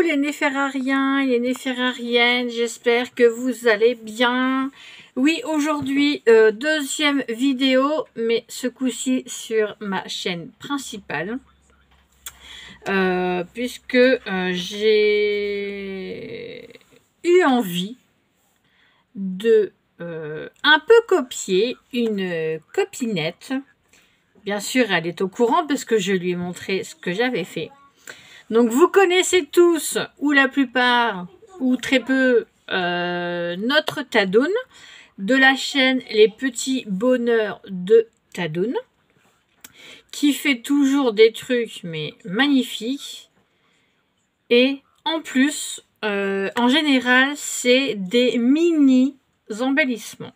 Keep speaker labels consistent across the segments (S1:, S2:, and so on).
S1: les néferrariens et les néferrariennes, j'espère que vous allez bien. Oui, aujourd'hui, deuxième vidéo, mais ce coup-ci sur ma chaîne principale. Puisque j'ai eu envie de un peu copier une copinette. Bien sûr, elle est au courant parce que je lui ai montré ce que j'avais fait. Donc, vous connaissez tous, ou la plupart, ou très peu, notre Tadoun, de la chaîne Les Petits Bonheurs de Tadoun, qui fait toujours des trucs, mais magnifiques. Et en plus, en général, c'est des mini embellissements.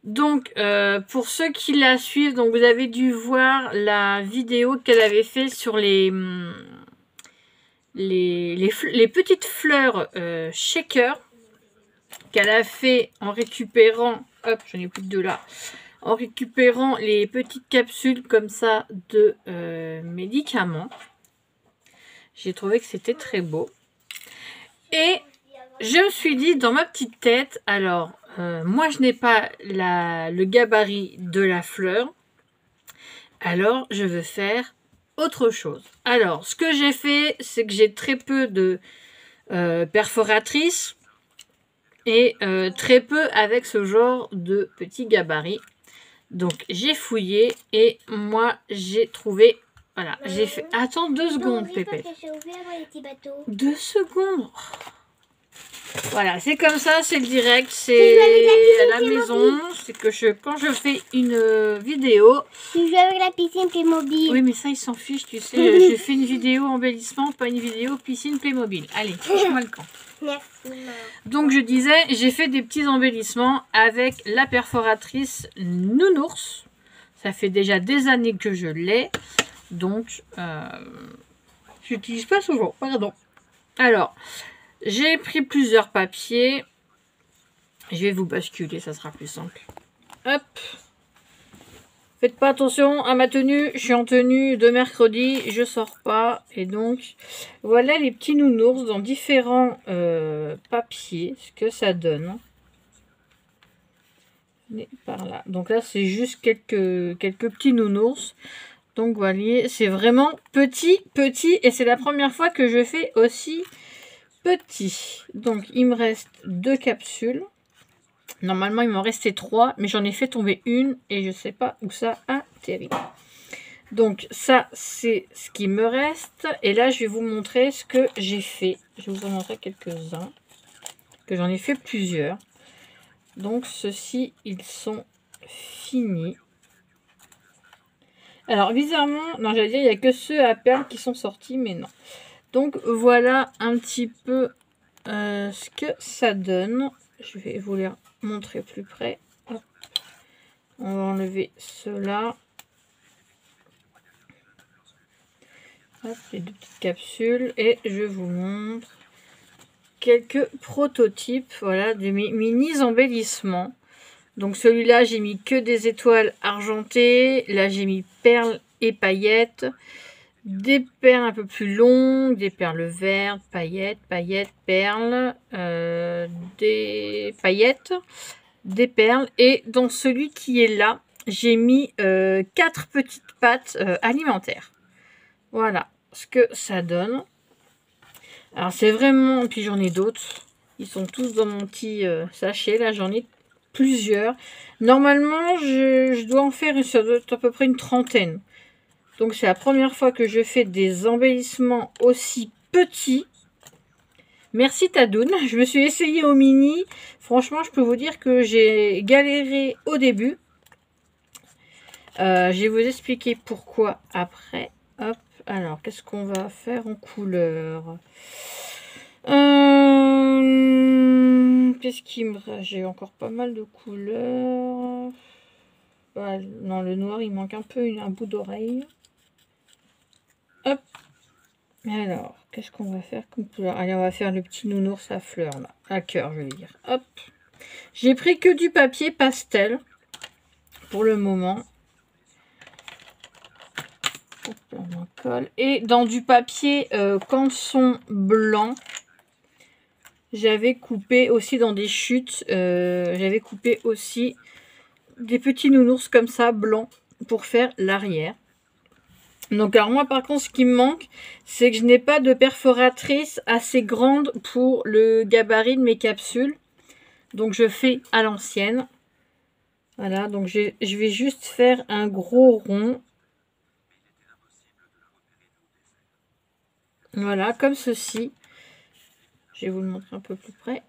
S1: Donc, pour ceux qui la suivent, donc vous avez dû voir la vidéo qu'elle avait fait sur les petites fleurs shaker qu'elle a fait en récupérant, hop, j'en ai plus que deux là, en récupérant les petites capsules comme ça de médicaments. J'ai trouvé que c'était très beau. Et je me suis dit dans ma petite tête, alors, moi je n'ai pas le gabarit de la fleur, alors je veux faire autre chose. Alors, ce que j'ai fait, c'est que j'ai très peu de perforatrices et très peu avec ce genre de petits gabarits. Donc, j'ai fouillé et moi, j'ai trouvé... Voilà, j'ai fait... Attends 2 secondes, Pépé. 2 secondes. Voilà, c'est comme ça, c'est le direct, c'est à la maison. C'est que quand je fais une vidéo...
S2: Tu joues avec la piscine Playmobil.
S1: Oui, mais ça, il s'en fiche, tu sais. J'ai fait une vidéo embellissement, pas une vidéo piscine Playmobil. Allez, touche-moi le camp.
S2: Merci, maman.
S1: Donc, je disais, j'ai fait des petits embellissements avec la perforatrice Nounours. Ça fait déjà des années que je l'ai. Donc, je n'utilise pas souvent, pardon. Alors... j'ai pris plusieurs papiers. Je vais vous basculer, ça sera plus simple. Hop. Faites pas attention à ma tenue. Je suis en tenue de mercredi. Je sors pas. Et donc, voilà les petits nounours dans différents papiers. Ce que ça donne. Par là. Donc là, c'est juste quelques petits nounours. Donc, voilà. C'est vraiment petit. Et c'est la première fois que je fais aussi... petit. Donc, il me reste 2 capsules. Normalement, il m'en restait 3, mais j'en ai fait tomber une et je sais pas où ça a atterri. Donc, ça, c'est ce qui me reste. Et là, je vais vous montrer ce que j'ai fait. Je vais vous en montrer quelques-uns. Que j'en ai fait plusieurs. Donc, ceux-ci, ils sont finis. Alors, bizarrement, non, j'allais dire, il n'y a que ceux à perles qui sont sortis, mais non. Donc voilà un petit peu ce que ça donne. Je vais vous les montrer plus près. Hop. On va enlever ceux-là. Les 2 petites capsules. Et je vous montre quelques prototypes. Voilà, des mini embellissements. Donc celui-là, j'ai mis que des étoiles argentées. Là, j'ai mis perles et paillettes. Des perles un peu plus longues, des perles vertes, paillettes, perles, des paillettes, des perles. Et dans celui qui est là, j'ai mis 4 petites pattes alimentaires. Voilà ce que ça donne. Alors c'est vraiment... Puis j'en ai d'autres. Ils sont tous dans mon petit sachet. Là, j'en ai plusieurs. Normalement, je dois en faire à peu près une trentaine. Donc, c'est la première fois que je fais des embellissements aussi petits. Merci Tadoun. Je me suis essayée au mini. Franchement, je peux vous dire que j'ai galéré au début. Je vais vous expliquer pourquoi après. Hop. Alors, qu'est-ce qu'on va faire en couleur? Qu'est-ce qui me reste? J'ai encore pas mal de couleurs. Ah, non, le noir, il manque un peu un bout d'oreille. Hop. Alors, qu'est-ce qu'on va faire comme couleur? Allez, on va faire le petit nounours à fleurs, là. À cœur, je vais dire. Hop. J'ai pris que du papier pastel. Pour le moment. Hop, on colle. Et dans du papier canson blanc, j'avais coupé aussi dans des chutes, j'avais coupé aussi des petits nounours comme ça, blancs, pour faire l'arrière. Donc alors moi par contre ce qui me manque, c'est que je n'ai pas de perforatrice assez grande pour le gabarit de mes capsules. Donc je fais à l'ancienne. Voilà, donc je vais juste faire un gros rond. Voilà, comme ceci. Je vais vous le montrer un peu plus près.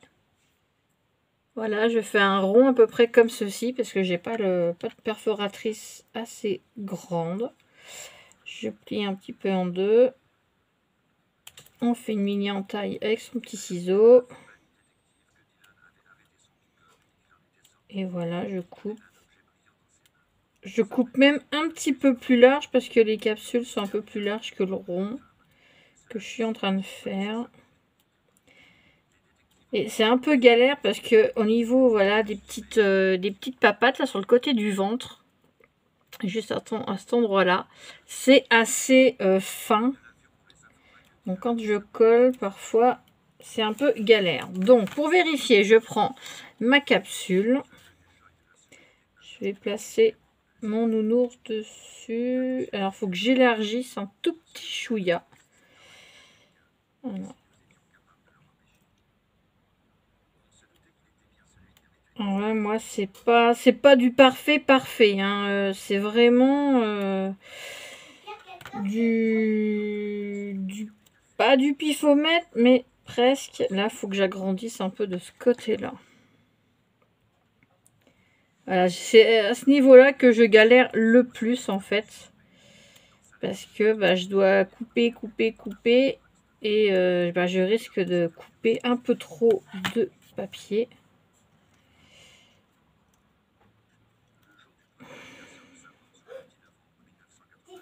S1: Voilà, je fais un rond à peu près comme ceci parce que j'ai pas de perforatrice assez grande. Je plie un petit peu en deux. On fait une mini entaille avec son petit ciseau. Et voilà, je coupe. Je coupe même un petit peu plus large parce que les capsules sont un peu plus larges que le rond que je suis en train de faire. Et c'est un peu galère parce que au niveau voilà des petites papates là sur le côté du ventre, juste à cet endroit là, c'est assez fin. Donc quand je colle parfois c'est un peu galère. Donc pour vérifier, je prends ma capsule. Je vais placer mon nounours dessus. Alors il faut que j'élargisse un tout petit chouïa. Voilà. Ouais, moi c'est pas du parfait hein. C'est vraiment pas du pifomètre mais presque. Là faut que j'agrandisse un peu de ce côté là. Voilà, c'est à ce niveau là que je galère le plus en fait parce que bah, je dois couper et bah, je risque de couper un peu trop de papier.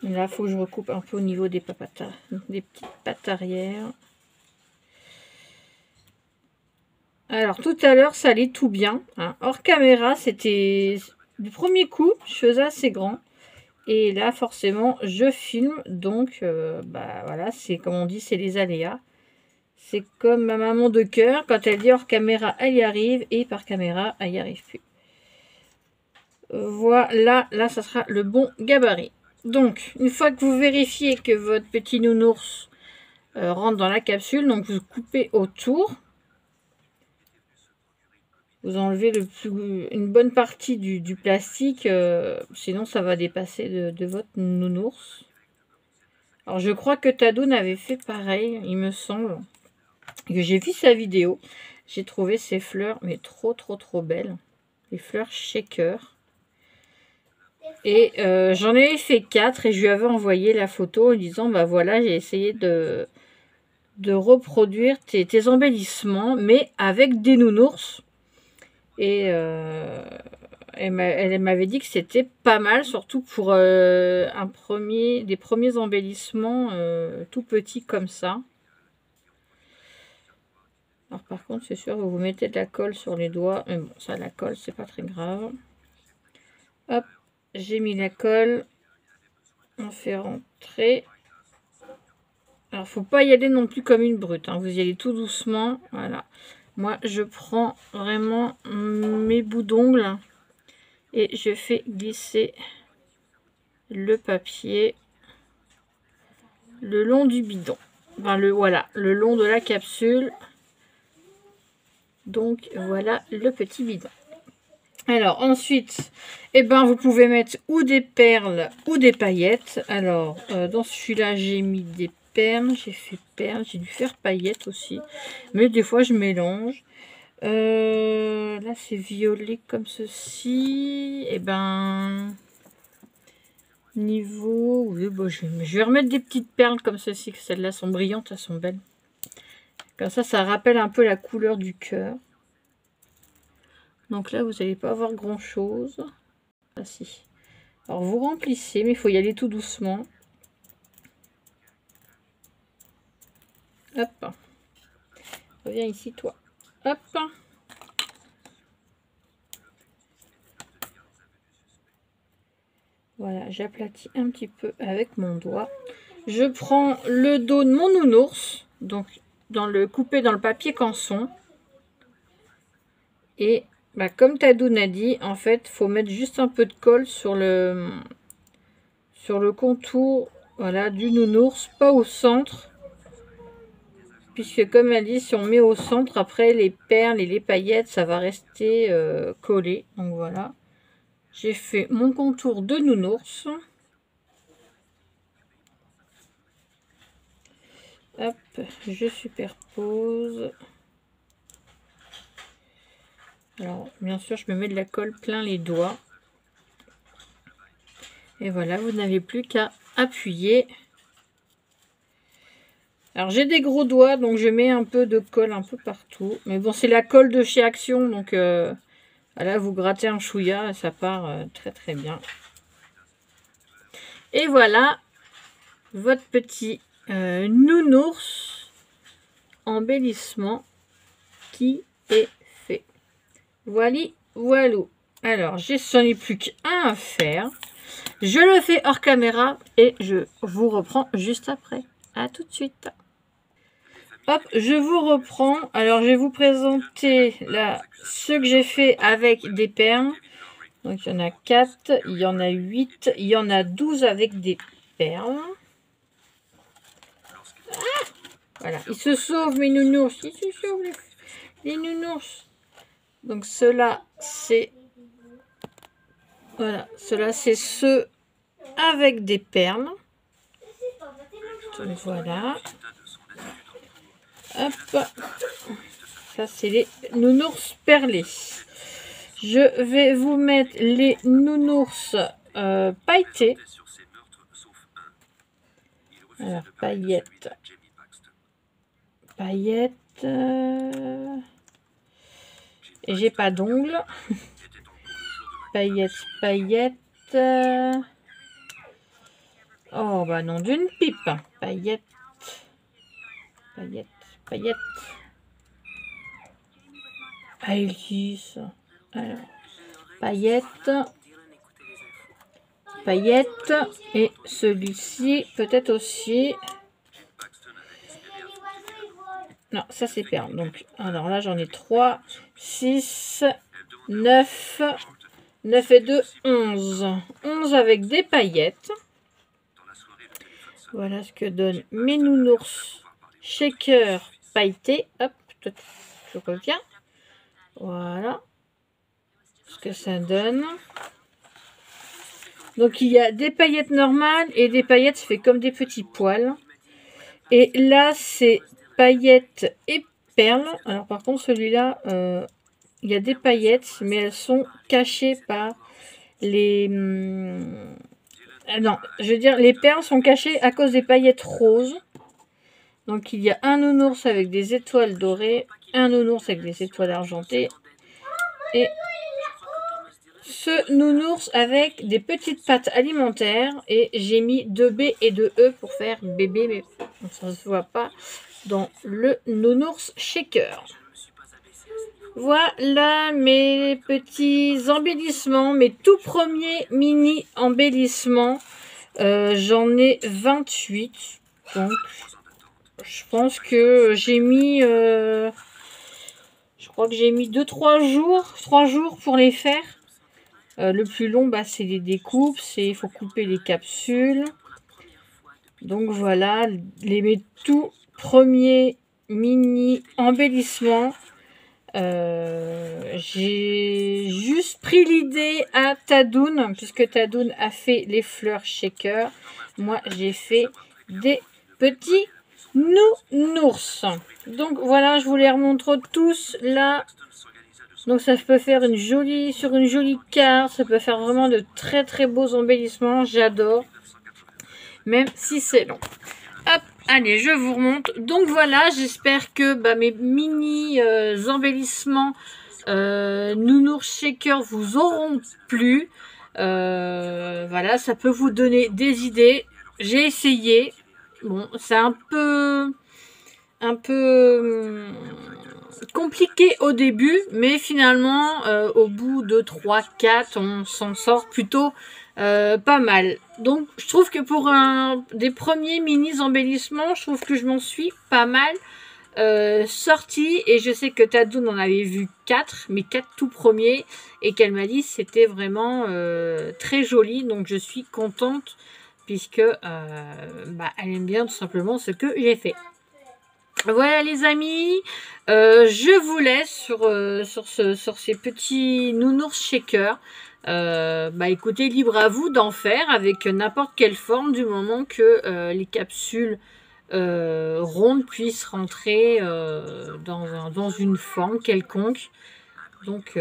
S1: Là, il faut que je recoupe un peu au niveau des papatas, des petites pattes arrière. Alors, tout à l'heure, ça allait tout bien. Hein. Hors caméra, c'était du premier coup, je faisais assez grand. Et là, forcément, je filme. Donc, bah voilà, c'est comme on dit, c'est les aléas. C'est comme ma maman de cœur, quand elle dit hors caméra, elle y arrive. Et par caméra, elle n'y arrive plus. Voilà, là, ça sera le bon gabarit. Donc, une fois que vous vérifiez que votre petit nounours rentre dans la capsule, donc vous coupez autour. Vous enlevez une bonne partie du plastique, sinon ça va dépasser de votre nounours. Alors, je crois que Tadoun avait fait pareil, il me semble. Que j'ai vu sa vidéo. J'ai trouvé ces fleurs, mais trop belles. Les fleurs shaker. Et j'en ai fait 4 et je lui avais envoyé la photo en disant bah voilà, j'ai essayé de reproduire tes embellissements, mais avec des nounours. Et elle m'avait dit que c'était pas mal, surtout pour des premiers embellissements tout petits comme ça. Alors par contre, c'est sûr, vous mettez de la colle sur les doigts. Mais bon, ça, la colle, c'est pas très grave. Hop, j'ai mis la colle. On fait rentrer. Alors, faut pas y aller non plus comme une brute. Hein. Vous y allez tout doucement. Voilà. Moi, je prends vraiment mes bouts d'ongles et je fais glisser le papier le long du bidon. Enfin, voilà, le long de la capsule. Donc, voilà le petit bidon. Alors, ensuite, eh ben, vous pouvez mettre ou des perles ou des paillettes. Alors, dans celui-là, j'ai mis des perles. J'ai fait perles. J'ai dû faire paillettes aussi. Mais des fois, je mélange. Là, c'est violet comme ceci. Et ben, niveau... Oui, bon, je vais remettre des petites perles comme ceci. Celles-là sont brillantes, elles sont belles. Comme ça rappelle un peu la couleur du cœur. Donc là, vous n'allez pas avoir grand-chose. Ah si. Alors, vous remplissez, mais il faut y aller tout doucement. Hop. Reviens ici, toi. Hop. Voilà, j'aplatis un petit peu avec mon doigt. Je prends le dos de mon nounours, donc coupé dans le papier canson. Et bah, comme Tadoun a dit, en fait, faut mettre juste un peu de colle sur le contour, voilà, du nounours, pas au centre. Puisque comme elle dit, si on met au centre, après les perles et les paillettes, ça va rester collé. Donc voilà. J'ai fait mon contour de nounours. Hop, je superpose. Alors, bien sûr, je me mets de la colle plein les doigts. Et voilà, vous n'avez plus qu'à appuyer. Alors, j'ai des gros doigts, donc je mets un peu de colle un peu partout. Mais bon, c'est la colle de chez Action, donc voilà, vous grattez un chouïa et ça part très très bien. Et voilà, votre petit nounours embellissement qui est fait. Voilà, voilou. Alors, j'en ai plus qu'un à faire. Je le fais hors caméra et je vous reprends juste après. À tout de suite. Hop, je vous reprends. Alors, je vais vous présenter là ce que j'ai fait avec des perles. Donc, il y en a 4, il y en a 8, il y en a 12 avec des perles. Ah, voilà, ils se sauvent mes nounours. Ils se sauvent les nounours. Donc, ceux-là, c'est... Voilà, ceux-là, c'est ceux avec des perles. Donc, voilà. Hop. Ça, c'est les nounours perlés. Je vais vous mettre les nounours pailletés. Alors, paillettes. Paillettes. Et j'ai pas d'ongles. Paillettes, paillettes. Oh, bah non, d'une pipe. Paillettes. Paillettes, paillettes. Alice. Alors, paillettes. Paillettes. Et celui-ci, peut-être aussi. Non, ça c'est perle. Donc, alors là, j'en ai 3, 6, 9. 9 et 2, 11. 11 avec des paillettes. Voilà ce que donnent mes nounours shaker pailletés. Hop, je reviens. Voilà ce que ça donne. Donc il y a des paillettes normales et des paillettes fait comme des petits poils. Et là c'est paillettes et perles. Alors par contre celui-là, il y a des paillettes mais elles sont cachées par les... non, je veux dire les perles sont cachées à cause des paillettes roses. Donc il y a un nounours avec des étoiles dorées, un nounours avec des étoiles argentées et ce nounours avec des petites pattes alimentaires. Et j'ai mis 2 B et 2 E pour faire bébé, mais ça ne se voit pas dans le nounours shaker. Voilà mes petits embellissements, mes tout premiers mini embellissements. J'en ai 28. Donc je pense que j'ai mis... je crois que j'ai mis 2-3 jours. 3 jours pour les faire. Le plus long, bah, c'est les découpes. Il faut couper les capsules. Donc voilà, mes tout premiers mini embellissements. J'ai juste pris l'idée à Tadoun, puisque Tadoun a fait les fleurs shaker. Moi, j'ai fait des petits nounours. Donc voilà, je vous les remontre tous là. Donc ça peut faire sur une jolie carte. Ça peut faire vraiment de très très beaux embellissements. J'adore. Même si c'est long. Hop, allez, je vous remonte. Donc voilà, j'espère que mes mini embellissements nounours shaker vous auront plu. Voilà, ça peut vous donner des idées. J'ai essayé. Bon, c'est un peu compliqué au début, mais finalement, au bout de 3, 4, on s'en sort plutôt pas mal. Donc, je trouve que pour des premiers mini embellissements, je trouve que je m'en suis pas mal sortie. Et je sais que Tadoun en avait vu 4, mes 4 tout premiers, et qu'elle m'a dit c'était vraiment très joli. Donc, je suis contente puisque elle aime bien tout simplement ce que j'ai fait. Voilà les amis, je vous laisse sur ces petits nounours shakers. Écoutez, libre à vous d'en faire avec n'importe quelle forme du moment que les capsules rondes puissent rentrer dans une forme quelconque. Donc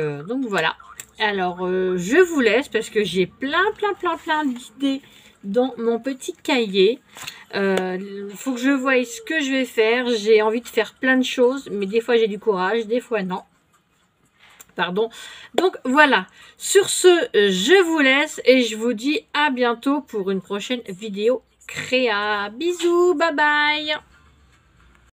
S1: voilà. Alors, je vous laisse parce que j'ai plein d'idées dans mon petit cahier. Faut que je voie ce que je vais faire. J'ai envie de faire plein de choses, mais des fois j'ai du courage, des fois non. Pardon. Donc voilà. Sur ce, je vous laisse et je vous dis à bientôt pour une prochaine vidéo créa. Bisous, bye bye.